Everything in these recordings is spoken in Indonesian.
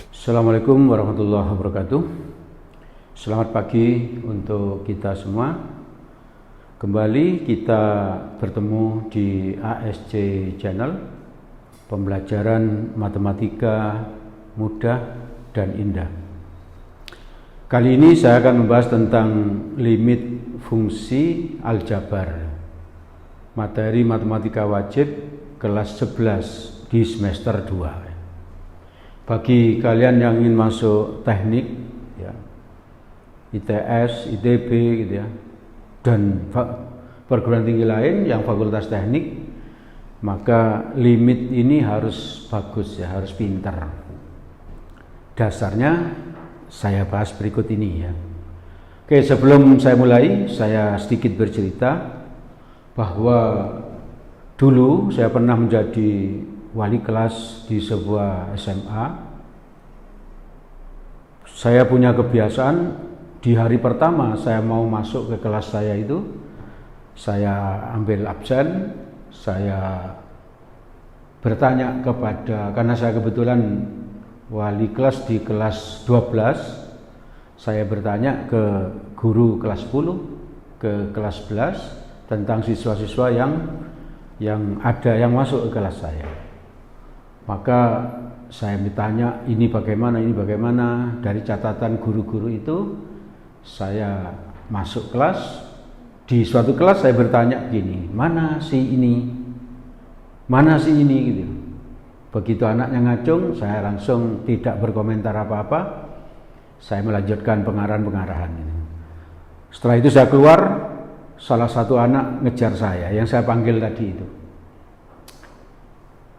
Assalamualaikum warahmatullahi wabarakatuh. Selamat pagi untuk kita semua. Kembali kita bertemu di ASC Channel, pembelajaran matematika mudah dan indah. Kali ini saya akan membahas tentang limit fungsi aljabar, materi matematika wajib kelas 11 di semester 2. Bagi kalian yang ingin masuk teknik, ya, ITS, ITB, gitu ya, dan perguruan tinggi lain yang fakultas teknik, maka limit ini harus bagus, ya, harus pintar. Dasarnya saya bahas berikut ini, ya. Oke, sebelum saya mulai, saya sedikit bercerita bahwa dulu saya pernah menjadi wali kelas di sebuah SMA. Saya punya kebiasaan di hari pertama saya mau masuk ke kelas saya itu, saya ambil absen, saya bertanya karena saya kebetulan wali kelas di kelas 12, saya bertanya ke guru kelas 10, ke kelas 11 tentang siswa-siswa yang ada yang masuk ke kelas saya. Maka saya bertanya ini bagaimana. Dari catatan guru-guru itu saya masuk kelas. Di suatu kelas saya bertanya gini, mana si ini gitu. Begitu anaknya ngacung, saya langsung tidak berkomentar apa-apa. Saya melanjutkan pengarahan. Setelah itu saya keluar, salah satu anak ngejar saya, yang saya panggil tadi itu.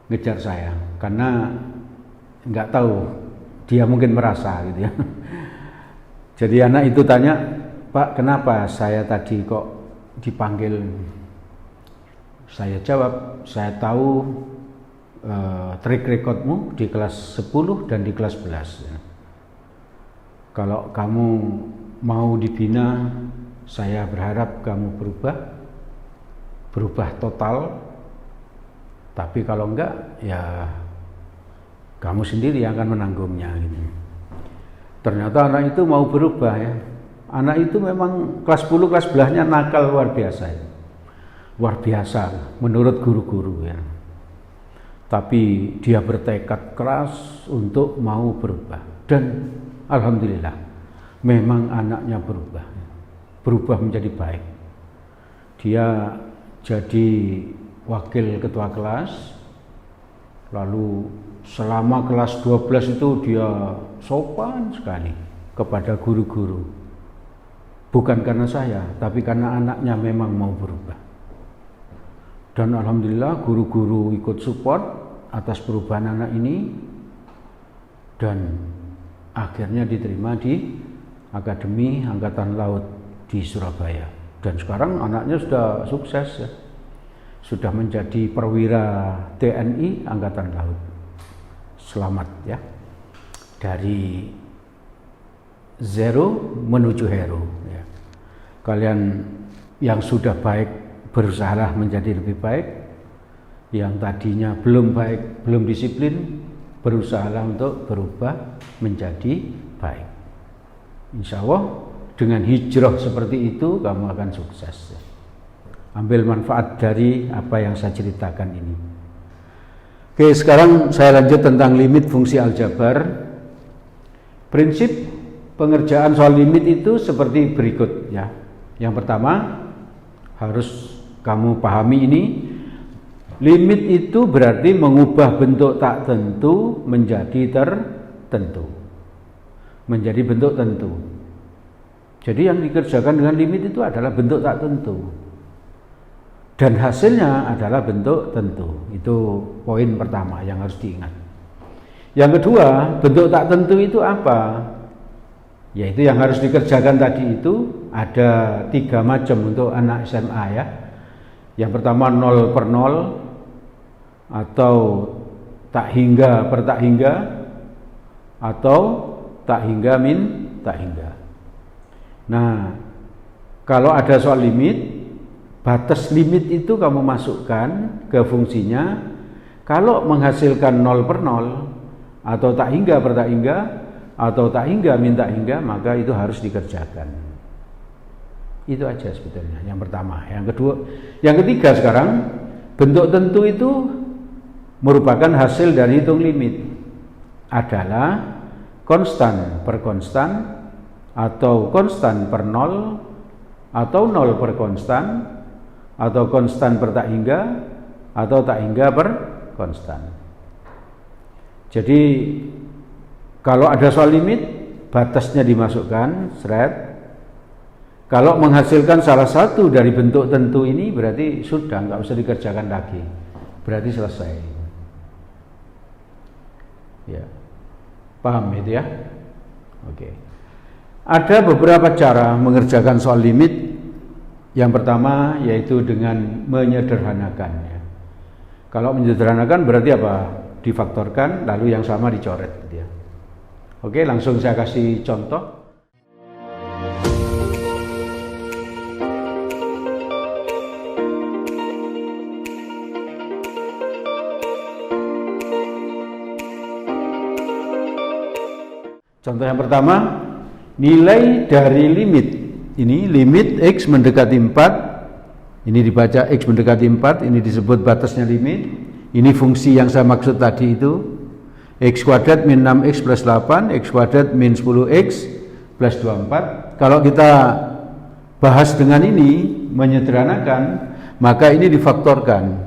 Ngejar saya karena nggak tahu, dia mungkin merasa gitu ya. Jadi anak itu tanya, Pak, kenapa saya tadi kok dipanggil? Saya jawab, saya tahu track recordmu di kelas 10 dan di kelas 11 ya. Kalau kamu mau dibina, saya berharap kamu berubah total. Tapi kalau enggak, ya kamu sendiri yang akan menanggungnya gitu. Ternyata anak itu mau berubah ya. Anak itu memang kelas 10, kelas 11-nya nakal luar biasa ya. Luar biasa menurut guru-guru ya. Tapi dia bertekad keras untuk mau berubah. Dan alhamdulillah memang anaknya berubah menjadi baik. Dia jadi wakil ketua kelas, lalu selama kelas 12 itu dia sopan sekali kepada guru-guru. Bukan karena saya, tapi karena anaknya memang mau berubah. Dan alhamdulillah guru-guru ikut support atas perubahan anak ini, dan akhirnya diterima di Akademi Angkatan Laut di Surabaya. Dan sekarang anaknya sudah sukses ya. Sudah menjadi perwira TNI Angkatan Laut. Selamat ya. Dari zero menuju hero ya. Kalian yang sudah baik berusahalah menjadi lebih baik. Yang tadinya belum baik, belum disiplin, berusahalah untuk berubah menjadi baik. Insya Allah dengan hijrah seperti itu kamu akan sukses ya. Ambil manfaat dari apa yang saya ceritakan ini. Oke, sekarang saya lanjut tentang limit fungsi aljabar. Prinsip pengerjaan soal limit itu seperti berikut ya. Yang pertama, harus kamu pahami ini. Limit itu berarti mengubah bentuk tak tentu menjadi tertentu. Menjadi bentuk tentu. Jadi yang dikerjakan dengan limit itu adalah bentuk tak tentu. Dan hasilnya adalah bentuk tentu. Itu poin pertama yang harus diingat. Yang kedua, bentuk tak tentu itu apa? Yaitu yang harus dikerjakan tadi itu ada 3 macam untuk anak SMA ya. Yang pertama 0 per 0 atau tak hingga per tak hingga atau tak hingga min tak hingga. Nah, kalau ada soal limit, batas limit itu kamu masukkan ke fungsinya. Kalau menghasilkan 0 per 0 atau tak hingga per tak hingga atau tak hingga min tak hingga, maka itu harus dikerjakan. Itu aja sebetulnya yang pertama. Yang kedua, yang ketiga sekarang, bentuk tentu itu merupakan hasil dari hitung limit. Adalah konstan per konstan atau konstan per 0 atau 0 per konstan atau konstan per tak hingga atau tak hingga per konstan. Jadi kalau ada soal limit, batasnya dimasukkan, seret. Kalau menghasilkan salah satu dari bentuk tentu ini, berarti sudah, nggak usah dikerjakan lagi, berarti selesai. Ya, paham itu ya? Oke. Ada beberapa cara mengerjakan soal limit. Yang pertama yaitu dengan menyederhanakannya. Kalau menyederhanakan berarti apa? Difaktorkan, lalu yang sama dicoret gitu ya. Oke, langsung saya kasih contoh. Contoh yang pertama, nilai dari limit. Ini limit X mendekati 4. Ini dibaca X mendekati 4, ini disebut batasnya limit. Ini fungsi yang saya maksud tadi itu. X kuadrat min 6X plus 8, X kuadrat min 10X plus 24. Kalau kita bahas dengan ini, menyederhanakan, maka ini difaktorkan.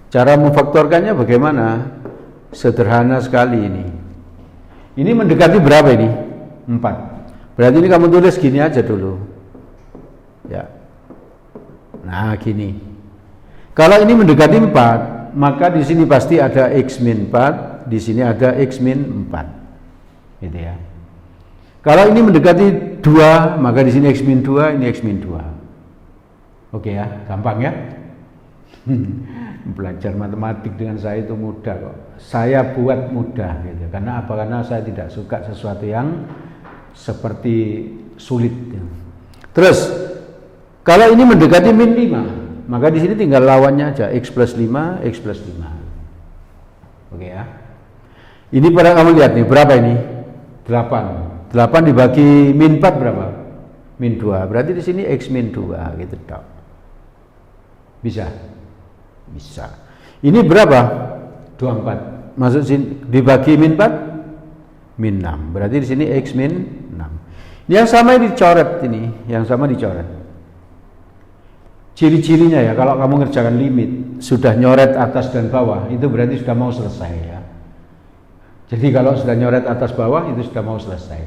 Cara memfaktorkannya bagaimana? Sederhana sekali ini. Ini mendekati berapa ini? 4. Berarti ini kamu tulis gini aja dulu. Ya. Nah, gini. Kalau ini mendekati 4, maka di sini pasti ada X min 4, di sini ada X min 4. Gitu ya. Kalau ini mendekati 2, maka di sini X min 2, ini X min 2. Oke ya, gampang ya? Belajar matematik dengan saya itu mudah kok. Saya buat mudah gitu. Karena apa? Karena saya tidak suka sesuatu yang seperti sulit. Terus kalau ini mendekati min 5, maka di sini tinggal lawannya aja, X plus 5, X plus 5. Oke ya. Ini pada kamu lihat nih, berapa ini? 8. 8 dibagi min 4 berapa? Min 2. Berarti di sini X min 2 gitu dok. Bisa? Bisa. Ini berapa? 24. Masuk sini dibagi min 4? Min 6. Berarti di sini X min 6. Yang sama dicoret ini, yang sama dicoret. Ciri-cirinya ya, kalau kamu ngerjakan limit sudah nyoret atas dan bawah, itu berarti sudah mau selesai ya. Jadi kalau sudah nyoret atas bawah itu sudah mau selesai.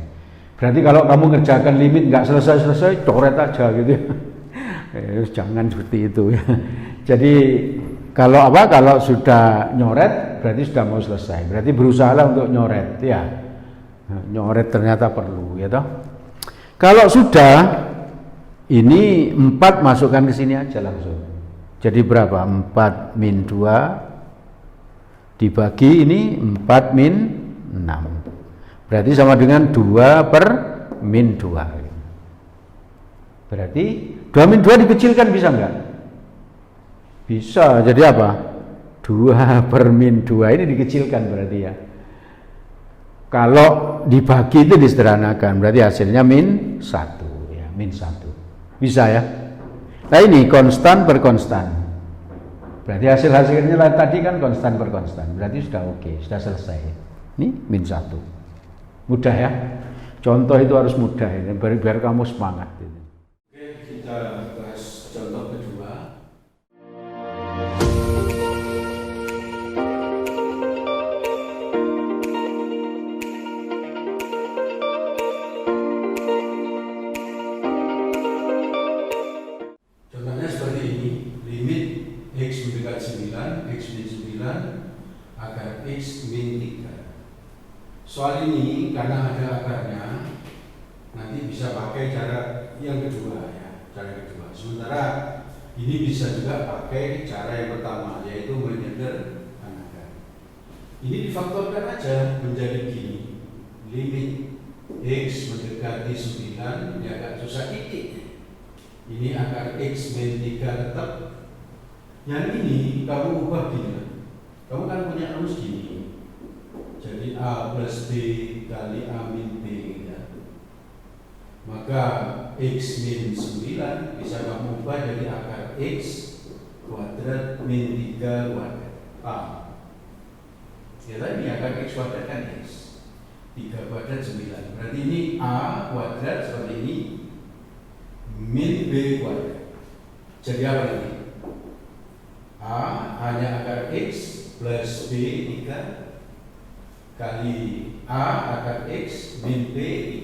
Berarti kalau kamu ngerjakan limit nggak selesai-selesai, coret aja gitu. Jangan seperti itu ya. Jadi kalau sudah nyoret berarti sudah mau selesai. Berarti berusahalah untuk nyoret ya. Nyoret ternyata perlu ya toh. Kalau sudah ini 4 masukkan ke sini aja langsung. Jadi berapa? 4 min 2 dibagi ini 4 min 6. Berarti sama dengan 2 per min 2. Berarti 2 min 2 dikecilkan bisa enggak? Bisa. Jadi apa? 2 per min 2 ini dikecilkan berarti ya. Kalau dibagi itu disederhanakan, berarti hasilnya min 1 ya, min 1. Bisa ya. Nah ini konstan per konstan. Berarti hasilnya tadi kan konstan per konstan. Berarti sudah oke, sudah selesai. Ini min 1. Mudah ya. Contoh itu harus mudah ya, biar kamu semangat. Oke, kita bahas contoh kedua. Agar X min 3. Soal ini karena ada akarnya, nanti bisa pakai cara yang kedua ya, cara kedua. Sementara ini bisa juga pakai cara yang pertama, yaitu menyederhanakan. Ini difaktorkan aja menjadi gini. Limit X mendekati 9, ini agak susah titik. Ini akar X min 3 tetap. Yang ini kamu ubah gini. Kamu kan punya rumus gini. Jadi A plus B kali A min B ya. Maka X min 9 bisa kamu ubah jadi akar X kuadrat min 3 kuadrat A. Ya tadi akar X kuadrat kan X 3 kuadrat 9. Berarti ini A kuadrat seperti ini min B kuadrat. Jadi apa ini? A hanya akar X plus B 3 kali A akar X min B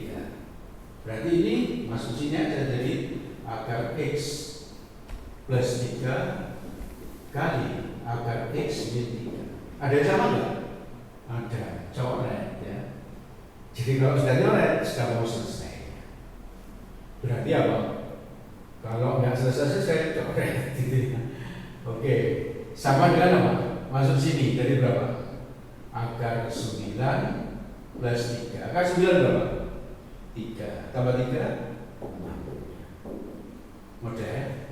3. Berarti ini masuk sini aja, jadi akar X plus 3 kali akar X min 3. Ada sama nggak? Ada, coret ya. Jadi kalau sudah coret, sudah mau selesai. Berarti apa? Kalau nggak selesai coret gitu. Oke, sama dengan apa? Masuk sini, dari berapa? Akar 9 plus 3. Akar 9 berapa? 3. Tambah 3? 6. Mudah.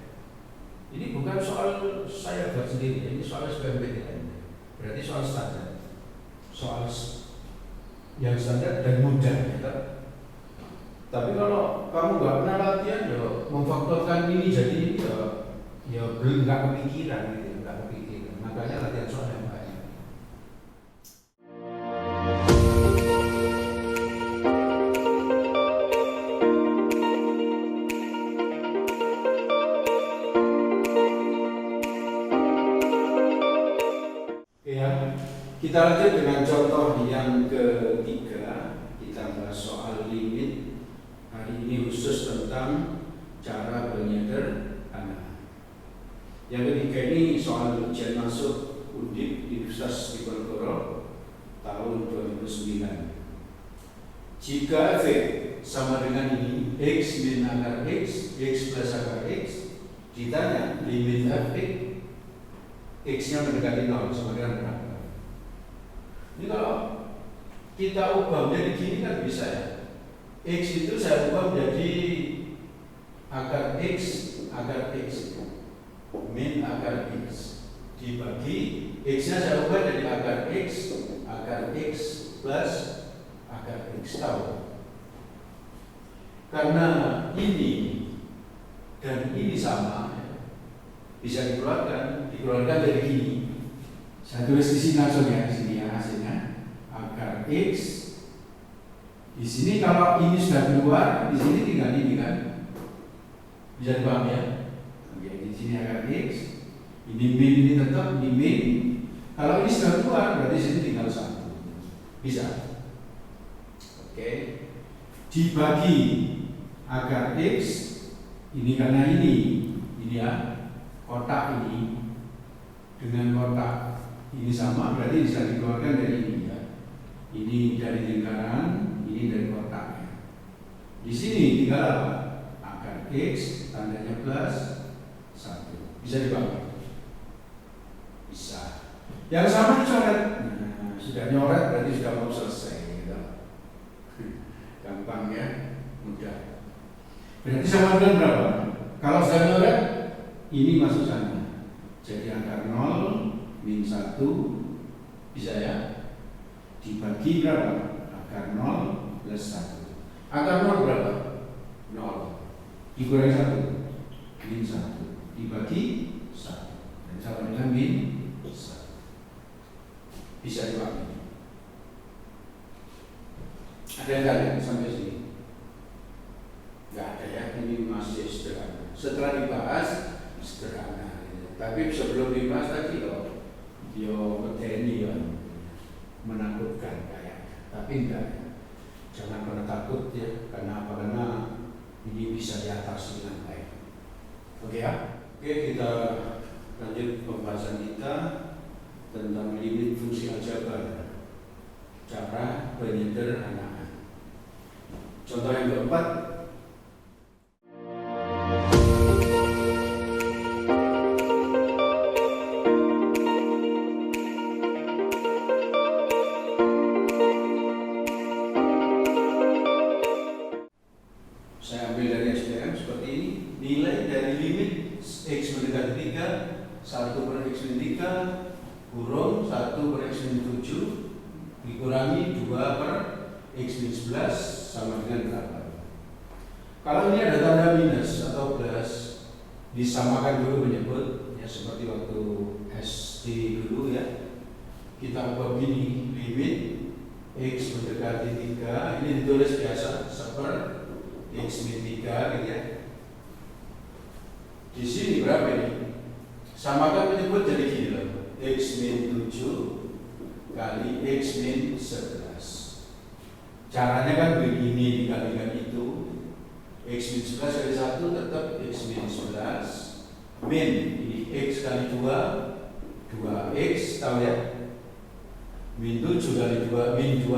Ini bukan soal saya buat sendiri, ini soal SBMPTN. Berarti soal standar. Soal yang standar dan mudah ya. Tapi kalau kamu nggak pernah latihan, ya memfaktorkan ini jadi ini ya belum nggak kepikiran gitu, nggak kepikiran. Makanya latihan soal yang banyak. Oke ya, kita lanjut dengan contoh yang ketiga. Kita bahas soal limit. Hari ini khusus tentang cara penyederhanaan. Yang ketiga ini soal ujian masuk Undip di Universitas Diponegoro tahun 2009. Jika f sama dengan ini X min akar X, X plus akar X, ditanya limit f X-nya mendekati 0 sama dengan berapa? Ini kalau kita ubah menjadi gini kan bisa ya. X itu saya ubah menjadi akar X min akar X dibagi X-nya saya ubah jadi akar X plus akar X tahu. Karena ini dan ini sama bisa dikeluarkan dari gini. Saya tulis di sini langsung ya, di sini ya hasilnya akar X. Di sini kalau ini sudah keluar, di sini tinggal ini kan, bisa dipahami ya. Oke, di sini akar X, ini min ini tetap ini min. Kalau ini sudah keluar, berarti di sini tinggal 1. Bisa. Oke. Dibagi akar X, ini karena ini ya, kotak ini dengan kotak ini sama, berarti bisa dikeluarkan dari ini ya. Ini dari lingkaran, ini dari kotaknya. Di sini tinggal apa? Akar X tandanya plus 1. Bisa dipahami? Bisa. Yang sama dicoret. Nah, sudah nyoret berarti sudah mau selesai gitu. Gampang ya, mudah. Berarti sama dengan berapa? Kalau sudah nyoret, ini masuk sana. Jadi akar 0 min 1 bisa ya. Dibagi berapa? Akar 0 plus 1. Akar 0 berapa? 0. Dikurangi 1. Min 1. Dibagi 1. Dan sama dengan min 1. Bisa dipahami. Ada yang kalian sampai sini? Nggak ada ya, ini masih sederhana. Setelah dibahas, sederhana. Tapi sebelum dibahas tadi yo peteni ya. Menakutkan kayak, tapi enggak ya. Jangan pernah takut ya, karena apa? Karena ini bisa diatasi dengan baik. Oke ya? Oke, kita lanjut pembahasan kita tentang limit fungsi aljabar, cara penyederhanaan. Contoh yang keempat, saya ambil dari SPM seperti ini. Nilai per X min 3 kurung 1 per X min 7 dikurangi 2 per X min 11 sama dengan 8. Kalau ini ada tanda minus atau plus, disamakan dulu menyebut ya, seperti waktu SD dulu ya. Kita ubah begini, limit X mendekati 3, ini ditulis biasa seper X min 3 gitu ya. Di sini berapa ini? Samakan menyebut jadi gini loh, X min 7 kali X min 11. Caranya kan begini, dikalikan itu X min 11 kali 1 tetap X min 11 min ini X kali 2 2X, tahu ya, min 7 kali 2 min 2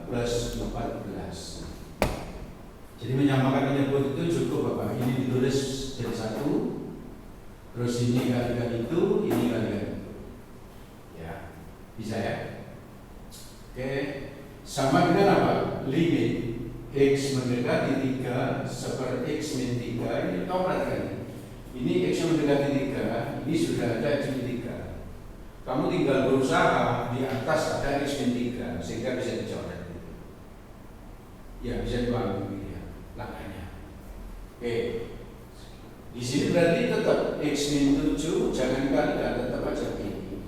plus 14. Jadi menyamakan menyebut itu cukup Bapak, ini ditulis jadi 1, terus ini kalikan itu, ini kalikan itu ya, bisa ya. Oke, sama dengan apa? Limit X mendekati 3 seper X min 3, ini kau perhatikan, ini X mendekati 3, ini sudah ada X min 3. Kamu tinggal berusaha di atas ada X min 3 sehingga bisa dicoret. Ya, bisa dibangun ini ya, langkahnya. Oke, di sini berarti tetap X min 7 jangan kalikan, tetap aja ini.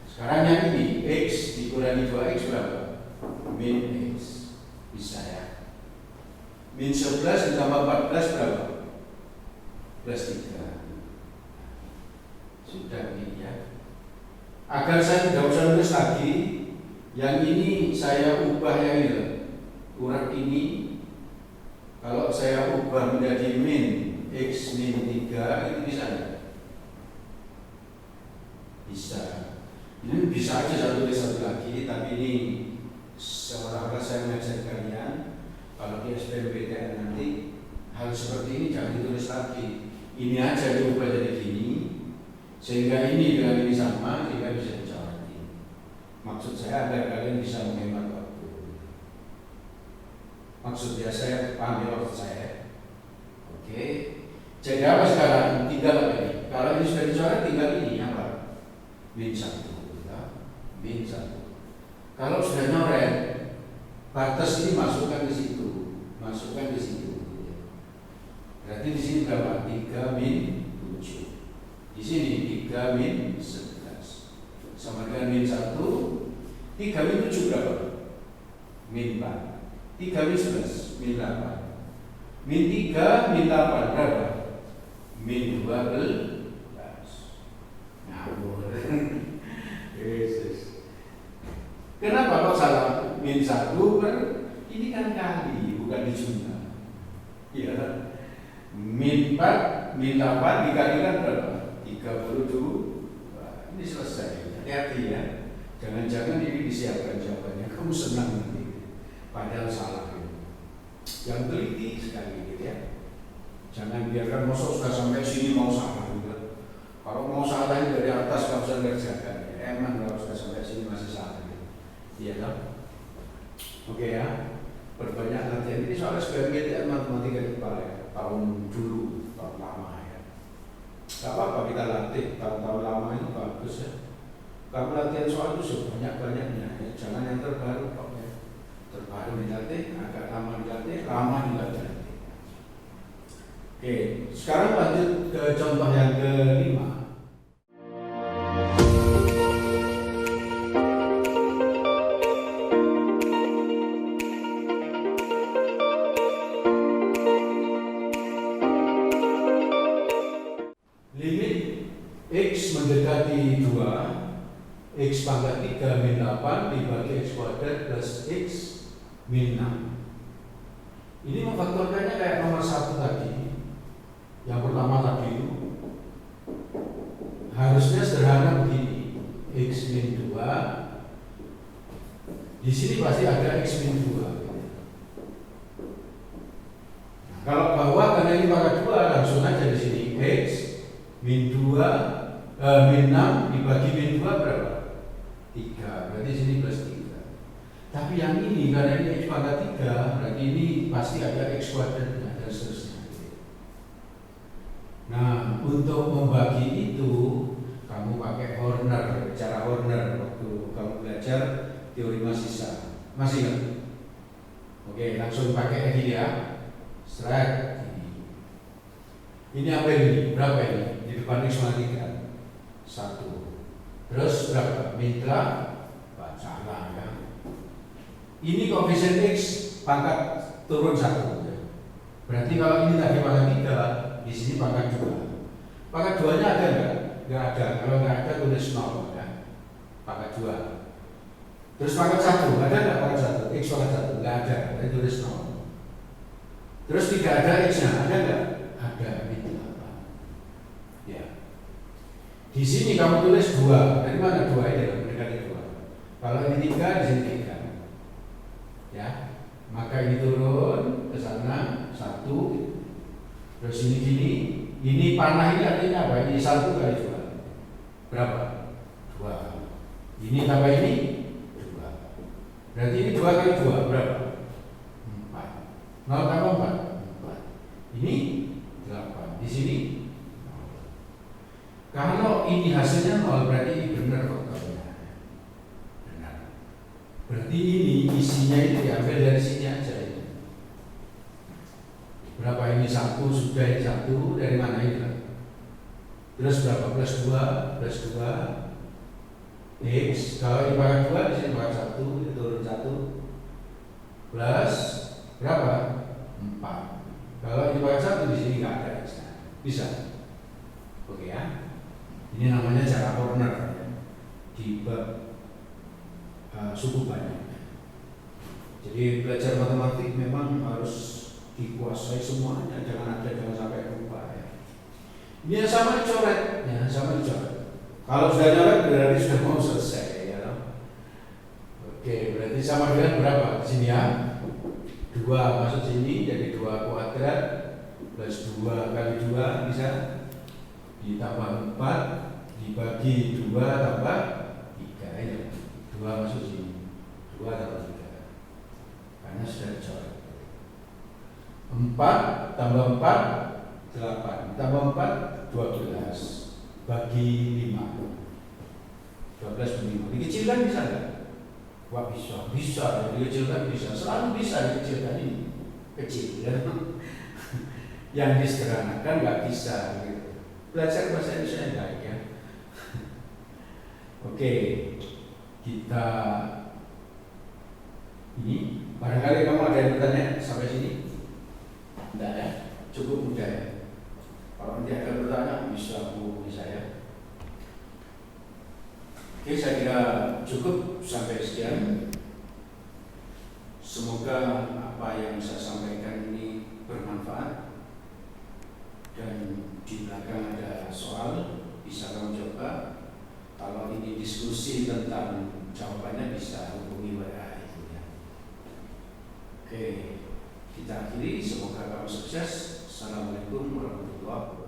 Sekarang yang ini X dikurangi 2X berapa? Min X, bisa ya. Min 11 ditambah 14 berapa? Plus 3. Sudah ini ya. Agar saya tidak usah nulis lagi, yang ini saya ubah yang ini loh. Urat ini kalau saya ubah menjadi min X min 3 itu bisa ya? Bisa. Ini bisa aja saya tulis satu lagi, tapi ini seolah-olah saya mengajak kalian kalau di SBMPTN nanti hal seperti ini jangan ditulis lagi. Ini aja diubah jadi gini, sehingga ini dengan ini sama, sehingga bisa dicoret. Maksud saya agar kalian bisa menghemat waktu. Maksudnya saya pahami waktu saya. Oke. Jadi apa sekarang? Tinggal apa ini? Kalau ini sudah dicoret, tinggal ini apa? Min 1. Min 1. Kalau sudah nyoret, batas ini masukkan ke situ, masukkan ke situ. Berarti di sini berapa? 3 min 7. Di sini 3 min 11. Sama dengan min 1. 3 min 7 berapa? Min 4. 3 min 11, min 8. Min 3, min 8 berapa? Min 12. Ngawur. Yesus. Kenapa kok salah? Min 1 per ini kan kali, bukan dijumlah. Iya. Min 4, min 8 dikalikan berapa? 32. Ini selesai. Hati-hati ya. Jangan-jangan ini disiapkan jawabannya. Kamu senang nanti. Padahal salah. Yang teliti sekali gitu ya. Jangan biarkan masuk sudah sampai sini mau salah juga. Kalau mau salah dari atas kamu bisa ngerjakan. Emang kalau sudah sampai sini masih salah. Iya kan? Oke ya, berbanyak latihan ini soalnya SBMPTN matematika di kepala ya, tahun dulu, tahun lama ya. Gak apa-apa kita latih, tahun-tahun lama ini bagus ya. Kamu latihan soal itu sebanyak-banyaknya, ya. Jangan yang terbaru kok ya. Terbaru dilatih, agak lama dilatih, lama dilatih. Oke, sekarang lanjut ke contoh yang kelima. X mendekati 2, X pangkat 3 min 8 dibagi X kuadrat plus X min 6. Ini memfaktorkannya kayak nomor 1 tadi. Yang pertama tadi itu harusnya sederhana begini, X min 2. Di sini pasti ada X min 2. Nah, kalau bawah karena ini pangkat 2 langsung aja di sini X min 2 min 6 dibagi min 2 berapa? 3, berarti sini plus 3. Tapi yang ini karena ini X pangkat 3, berarti ini pasti ada X kuadratnya dan seterusnya. Nah, untuk membagi itu kamu pakai Horner, cara Horner waktu kamu belajar teori massa. Masih ingat? Oke, langsung pakai kayak gini ya. Strike ini apa ini? Berapa ini? Di depan X sama 3 1. Terus berapa? Mitra salah ya. Ini koefisien X pangkat turun 1 ya. Berarti kalau ini tadi pangkat 3, di sini pangkat 2. Pangkat 2-nya ada enggak? Enggak ada. Kalau enggak ada tulis 0 ya. Pangkat 2. Terus pangkat 1, ada enggak pangkat 1? X pangkat 1, enggak ada. Berarti tulis 0. Terus tidak ada X-nya, ada enggak? Ada, itu apa? Ya. Di sini kamu tulis 2. Dari mana 2 ini? Mendekati 2. Kalau ini 3, di sini 3. Ya. Maka ini turun ke sana 1. Terus ini gini. Ini panah ini artinya apa? Ini 1 kali 2. Berapa? 2. Ini tambah ini 2. Berarti ini 2 kali 2 berapa? 4. 0 tambah 4. Ini 8. Di sini 0. Kalau ini hasilnya 0 berarti ini benar faktornya. Benar. Berarti ini isinya itu diambil dari sini aja ini. Berapa ini 1 sudah ini 1 dari mana ini? Terus berapa? Plus 2 plus 2 X. Kalau ini pangkat 2 di sini pangkat 1 itu turun 1 plus berapa? 4. Kalau ini pangkat 1 di sini nggak ada X. Bisa? Oke ya. Ini namanya cara Horner ya. Di bab suku banyak. Jadi belajar matematik memang harus dikuasai semuanya, jangan sampai lupa ya. Ini yang sama dicoret, ya sama dicoret. Kalau sudah coret berarti sudah mau selesai ya. Oke, berarti sama dengan berapa? Sini ya. 2 masuk sini jadi 2 kuadrat plus 2 kali 2 bisa ditambah 4 dibagi 2 tambah 3 ya. 2 masuk sini 2 tambah 3 karena sudah dicoret. 4 tambah 4 8 tambah 4 12 bagi 5 12 dikecilkan bisa nggak? Wah bisa ya, dikecilkan bisa, selalu bisa dikecilkan ini kecil ya. Yang disederhanakan nggak bisa gitu. Belajar bahasa Indonesia yang baik ya. Oke, kita ini barangkali kamu ada yang bertanya sampai sini? Tidak ya, cukup mudah ya. Kalau nanti ada bertanya bisa hubungi saya. Oke, saya kira cukup sampai sekian. Semoga apa yang saya sampaikan ini bermanfaat. Dan di belakang ada soal, bisa kamu coba. Kalau ini diskusi tentang jawabannya bisa hubungi WA itu ya. Oke, kita akhiri. Semoga kamu sukses. Assalamualaikum warahmatullahi wabarakatuh.